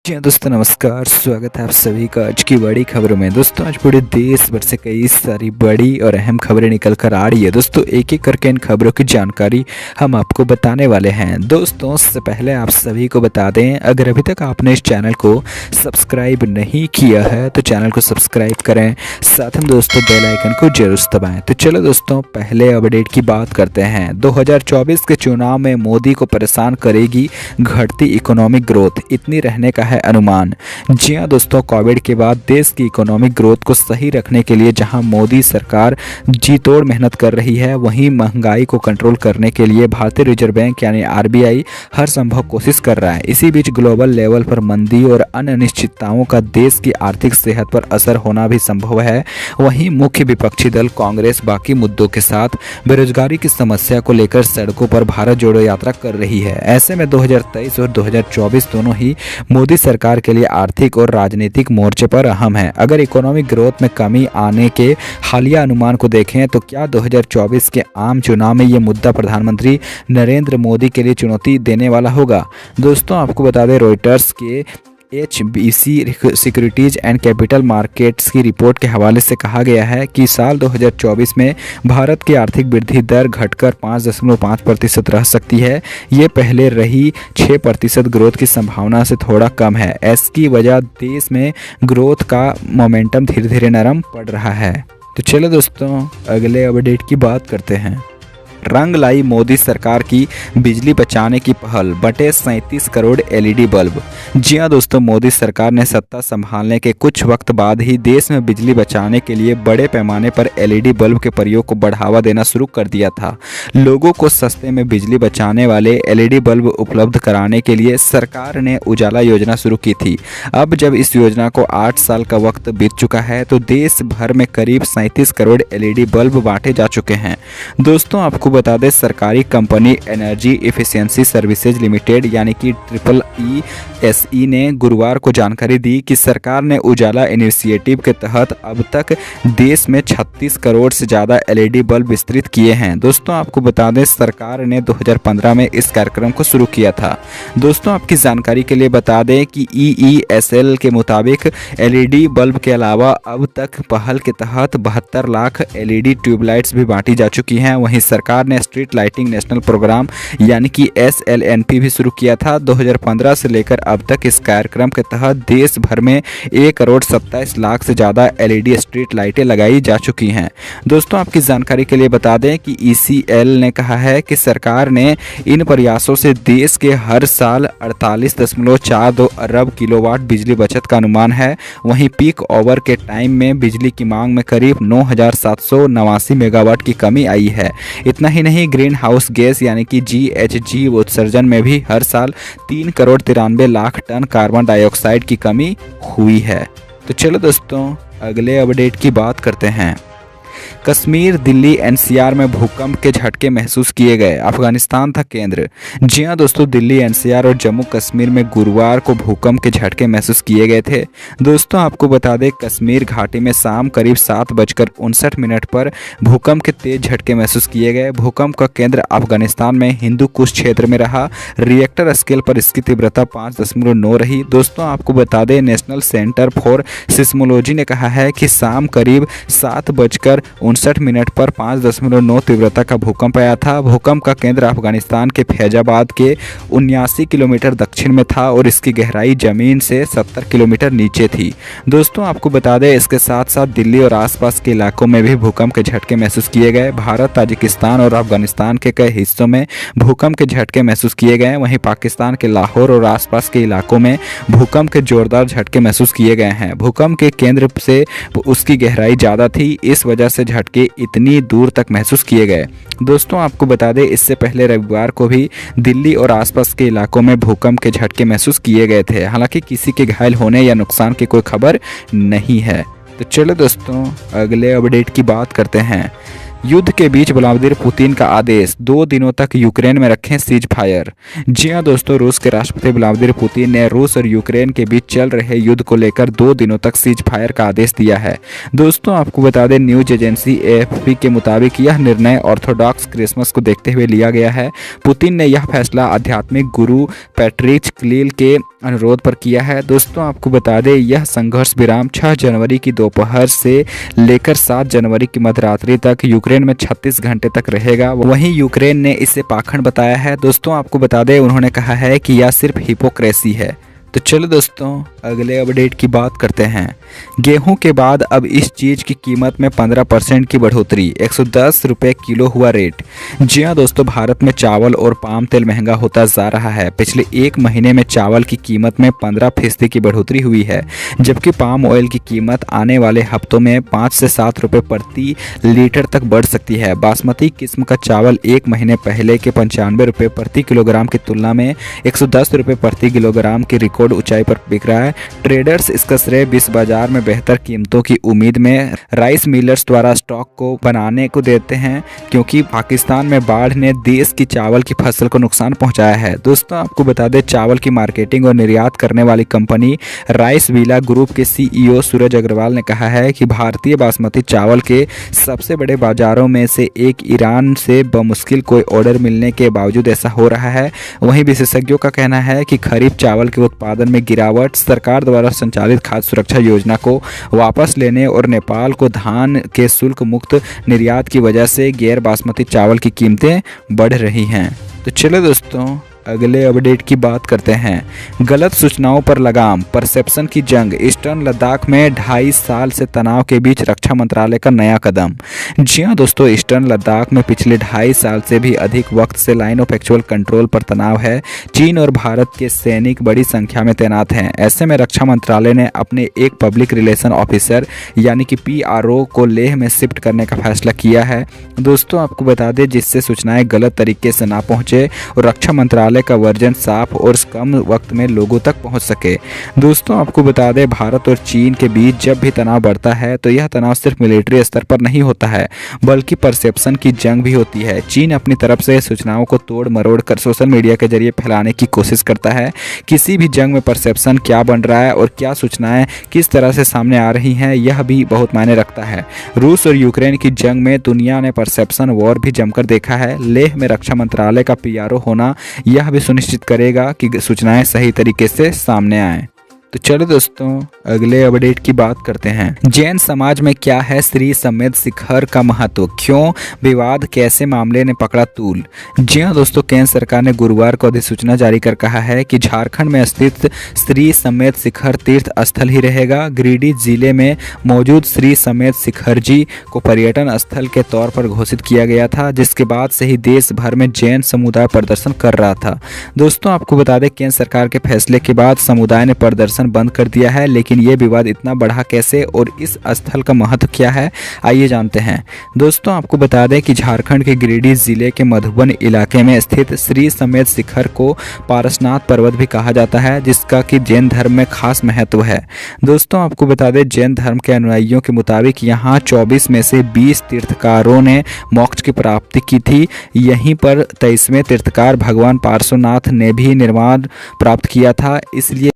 जी हाँ दोस्तों, नमस्कार। स्वागत है आप सभी का आज की बड़ी खबरों में। दोस्तों आज पूरे देश भर से कई सारी बड़ी और अहम खबरें निकल कर आ रही है। दोस्तों एक एक करके इन खबरों की जानकारी हम आपको बताने वाले हैं। दोस्तों उससे पहले आप सभी को बता दें, अगर अभी तक आपने इस चैनल को सब्सक्राइब नहीं किया है तो चैनल को सब्सक्राइब करें, साथ में दोस्तों बेल आइकन को जरूर दबाएं। तो चलो दोस्तों पहले अपडेट की बात करते हैं। 2024 के चुनाव में मोदी को परेशान करेगी घटती इकोनॉमिक ग्रोथ, इतनी रहने का है अनुमान। जी हां दोस्तों, कोविड के बाद देश की इकोनॉमिक ग्रोथ को सही रखने के लिए जहां मोदी सरकार जी तोड़ मेहनत कर रही है, वहीं महंगाई को कंट्रोल करने के लिए भारतीय रिजर्व बैंक यानी आरबीआई हर संभव कोशिश कर रहा है। इसी बीच ग्लोबल लेवल पर मंदी और अन्य अनिश्चितताओं का देश की आर्थिक सेहत पर असर होना भी संभव है। वहीं मुख्य विपक्षी दल कांग्रेस बाकी मुद्दों के साथ बेरोजगारी की समस्या को लेकर सड़कों पर भारत जोड़ो यात्रा कर रही है। ऐसे में 2023 और 2024 दोनों ही मोदी सरकार के लिए आर्थिक और राजनीतिक मोर्चे पर अहम है। अगर इकोनॉमिक ग्रोथ में कमी आने के हालिया अनुमान को देखें तो क्या 2024 के आम चुनाव में ये मुद्दा प्रधानमंत्री नरेंद्र मोदी के लिए चुनौती देने वाला होगा? दोस्तों आपको बता दें, रॉयटर्स के HBC securities and capital markets की रिपोर्ट के हवाले से कहा गया है कि साल 2024 में भारत की आर्थिक वृद्धि दर घटकर 5.5% रह सकती है। ये पहले रही 6% ग्रोथ की संभावना से थोड़ा कम है। इसकी वजह देश में ग्रोथ का मोमेंटम धीरे धीरे नरम पड़ रहा है। तो चलो दोस्तों अगले अपडेट की बात करते हैं। रंग लाई मोदी सरकार की बिजली बचाने की पहल, बटे 37 करोड़ LED बल्ब। जी हां दोस्तों, मोदी सरकार ने सत्ता संभालने के कुछ वक्त बाद ही देश में बिजली बचाने के लिए बड़े पैमाने पर LED बल्ब के प्रयोग को बढ़ावा देना शुरू कर दिया था। लोगों को सस्ते में बिजली बचाने वाले LED बल्ब उपलब्ध कराने के लिए सरकार ने उजाला योजना शुरू की थी। अब जब इस योजना को 8 साल का वक्त बीत चुका है तो देश भर में करीब 37 करोड़ LED बल्ब बांटे जा चुके हैं। दोस्तों आपको बता दें, सरकारी company energy efficiency services limited यानी कि EESE ने गुरुवार को जानकारी दी कि सरकार ने उजाला इनिशिएटिव के तहत अब तक देश में 36 करोड़ से ज़्यादा LED बल्ब वितरित किए हैं। दोस्तों आपको बता दें, सरकार ने 2015 में इस कार्यक्रम को शुरू किया था। दोस्तों आपकी जानकारी के लिए बता दें कि EESL के मुताबिक LED बल्ब के अलावा अब तक पहल के तहत 72 लाख LED ट्यूबलाइट्स भी बांटी जा चुकी हैं। वहीं सरकार ने स्ट्रीट लाइटिंग नेशनल प्रोग्राम यानी कि SLNP भी शुरू किया था। 2015 से लेकर अब तक इस कार्यक्रम के तहत देश भर में 1 करोड़ 27 लाख से ज़्यादा LED स्ट्रीट लाइटें लगाई जा चुकी हैं। दोस्तों आपकी जानकारी के लिए बता दें कि ECL ने कहा है कि सरकार ने इन प्रयासों से देश के हर साल 48.42 अरब किलोवाट बिजली बचत का अनुमान है। वहीं पीक ओवर के टाइम में बिजली की मांग में करीब 9,789 मेगावाट की कमी आई है। इतना ही नहीं, ग्रीन हाउस गैस यानी कि GHG उत्सर्जन में भी हर साल 3 crore 93 lakh ton carbon dioxide की कमी हुई है। तो चलो दोस्तों अगले अपडेट की बात करते हैं। कश्मीर, दिल्ली, NCR में भूकंप के झटके महसूस किए गए, अफगानिस्तान था केंद्र। जी हां दोस्तों, दिल्ली, NCR और जम्मू कश्मीर में गुरुवार को भूकंप के झटके महसूस किए गए थे। दोस्तों आपको बता दें, कश्मीर घाटी में शाम करीब 7:59 पर भूकंप के तेज झटके महसूस किए गए। भूकंप का केंद्र अफगानिस्तान में हिंदू कुश क्षेत्र में रहा। रिएक्टर स्केल पर इसकी तीव्रता 5.9 रही। दोस्तों आपको बता दें, नेशनल सेंटर फॉर सिस्मोलॉजी ने कहा है कि शाम करीब 7:59 पर 5.9 तीव्रता का भूकंप आया था। भूकंप का केंद्र अफगानिस्तान के फैजाबाद के 79 किलोमीटर दक्षिण में था और इसकी गहराई जमीन से 70 किलोमीटर नीचे थी। दोस्तों आपको बता दें, इसके साथ साथ दिल्ली और आसपास के इलाकों में भी भूकंप के झटके महसूस किए गए। भारत, ताजिकिस्तान और अफगानिस्तान के कई हिस्सों में भूकंप के झटके महसूस किए गए। वहीं पाकिस्तान के लाहौर और आसपास के इलाकों में भूकंप के जोरदार झटके महसूस किए गए हैं। भूकंप के केंद्र से उसकी गहराई ज़्यादा थी, इस वजह से झटके इतनी दूर तक महसूस किए गए। दोस्तों आपको बता दें, इससे पहले रविवार को भी दिल्ली और आसपास के इलाकों में भूकंप के झटके महसूस किए गए थे। हालांकि किसी के घायल होने या नुकसान की कोई खबर नहीं है। तो चलो दोस्तों अगले अपडेट की बात करते हैं। युद्ध के बीच व्लादिमीर पुतिन का आदेश, 2 दिनों तक यूक्रेन में रखें सीज फायर। जी हां दोस्तों, रूस के राष्ट्रपति व्लादिमीर पुतिन ने रूस और यूक्रेन के बीच चल रहे युद्ध को लेकर 2 दिनों तक सीज फायर का आदेश दिया है। दोस्तों आपको बता दें, न्यूज एजेंसी AFP के मुताबिक यह निर्णय ऑर्थोडॉक्स क्रिसमस को देखते हुए लिया गया है। पुतिन ने यह फैसला आध्यात्मिक गुरु पैट्रिक क्लील के अनुरोध पर किया है। दोस्तों आपको बता दें, यह संघर्ष विराम 6 जनवरी की दोपहर से लेकर 7 जनवरी की मध्यरात्रि तक यूक्रेन में 36 घंटे तक रहेगा। वहीं यूक्रेन ने इसे पाखंड बताया है। दोस्तों आपको बता दें, उन्होंने कहा है कि यह सिर्फ हिपोक्रेसी है। तो चलो दोस्तों अगले अपडेट की बात करते हैं। गेहूं के बाद अब इस चीज़ की कीमत में 15% की बढ़ोतरी, 110 रुपये किलो हुआ रेट। जी हाँ दोस्तों, भारत में चावल और पाम तेल महंगा होता जा रहा है। पिछले एक महीने में चावल की कीमत में 15% की बढ़ोतरी हुई है, जबकि पाम ऑयल की कीमत आने वाले हफ्तों में 5 से 7 रुपये प्रति लीटर तक बढ़ सकती है। बासमती किस्म का चावल एक महीने पहले के 95 रुपये प्रति किलोग्राम की तुलना में 110 रुपये प्रति किलोग्राम की रिकॉर्ड ऊंचाई पर बिक रहा है। ट्रेडर्स इसका श्रेय विश्व बाजार में बेहतर कीमतों की उम्मीद में राइस मिलर्स द्वारा स्टॉक को बनाने को देते हैं, क्योंकि पाकिस्तान में बाढ़ ने देश की चावल की फसल को नुकसान पहुंचाया है। दोस्तों आपको बता दें, चावल की मार्केटिंग और निर्यात करने वाली कंपनी राइस वीला ग्रुप के सीईओ सूरज अग्रवाल ने कहा है कि भारतीय बासमती चावल के सबसे बड़े बाजारों में से एक ईरान से बमुश्किल कोई ऑर्डर मिलने के बावजूद ऐसा हो रहा है। वहीं विशेषज्ञों का कहना है कि खरीफ चावल के उत्पादन में गिरावट, सरकार द्वारा संचालित खाद्य सुरक्षा योजना को वापस लेने और नेपाल को धान के शुल्क मुक्त निर्यात की वजह से गैर बासमती चावल की कीमतें बढ़ रही हैं। तो चलो दोस्तों अगले अपडेट की बात करते हैं। गलत सूचनाओं पर लगाम, परसेप्शन की जंग, ईस्टर्न लद्दाख में 2.5 साल से तनाव के बीच रक्षा मंत्रालय का नया कदम। जी हाँ दोस्तों, ईस्टर्न लद्दाख में पिछले 2.5 साल से भी अधिक वक्त से लाइन ऑफ एक्चुअल कंट्रोल पर तनाव है। चीन और भारत के सैनिक बड़ी संख्या में तैनात हैं। ऐसे में रक्षा मंत्रालय ने अपने एक पब्लिक रिलेशन ऑफिसर यानी कि PRO को लेह में शिफ्ट करने का फैसला किया है। दोस्तों आपको बता दें, जिससे सूचनाएं गलत तरीके से ना पहुंचे और रक्षा मंत्रालय का वर्जन साफ और कम वक्त में लोगों तक पहुंच सके। दोस्तों आपको बता दें, भारत और चीन के बीच जब भी तनाव बढ़ता है तो यह तनाव सिर्फ मिलिट्री स्तर पर नहीं होता है, बल्कि परसेप्शन की जंग भी होती है। चीन अपनी तरफ से सूचनाओं को तोड़ मरोड़ कर सोशल मीडिया के जरिए फैलाने की कोशिश करता है। किसी भी जंग में परसेप्शन क्या बन रहा है और क्या सूचनाएं किस तरह से सामने आ रही हैं, यह भी बहुत मायने रखता है। रूस और यूक्रेन की जंग में दुनिया ने परसेप्शन वॉर भी जमकर देखा है। लेह में रक्षा मंत्रालय का PRO होना यह भी सुनिश्चित करेगा कि सूचनाएं सही तरीके से सामने आएं। तो चलो दोस्तों अगले अपडेट की बात करते हैं। जैन समाज में क्या है श्री समेत शिखर का महत्व, क्यों विवाद, कैसे मामले ने पकड़ा तूल। जी हाँ दोस्तों, केंद्र सरकार ने गुरुवार को अधिसूचना जारी कर कहा है कि झारखंड में स्थित श्री समेत शिखर तीर्थ स्थल ही रहेगा। गिरिडीह जिले में मौजूद श्री समेत शिखर जी को पर्यटन स्थल के तौर पर घोषित किया गया था, जिसके बाद से ही देश भर में जैन समुदाय प्रदर्शन कर रहा था। दोस्तों आपको बता दें, केंद्र सरकार के फैसले के बाद समुदाय ने प्रदर्शन बंद कर दिया है, लेकिन ये विवाद इतना बढ़ा कैसे और इस स्थल का महत्व क्या है, आइए जानते हैं। दोस्तों आपको बता दें कि झारखंड के गिरिडीह जिले के मधुबन इलाके में स्थित श्री समेत शिखर को पारसनाथ पर्वत भी कहा जाता है, जिसका कि जैन धर्म में खास महत्व है। दोस्तों आपको बता दें, जैन धर्म के अनुयायियों के मुताबिक यहाँ 24 में से 20 तीर्थकारों ने मोक्ष की प्राप्ति की थी। यहीं पर 23वें तीर्थकार भगवान पार्श्वनाथ ने भी निर्वाण प्राप्त किया था। इसलिए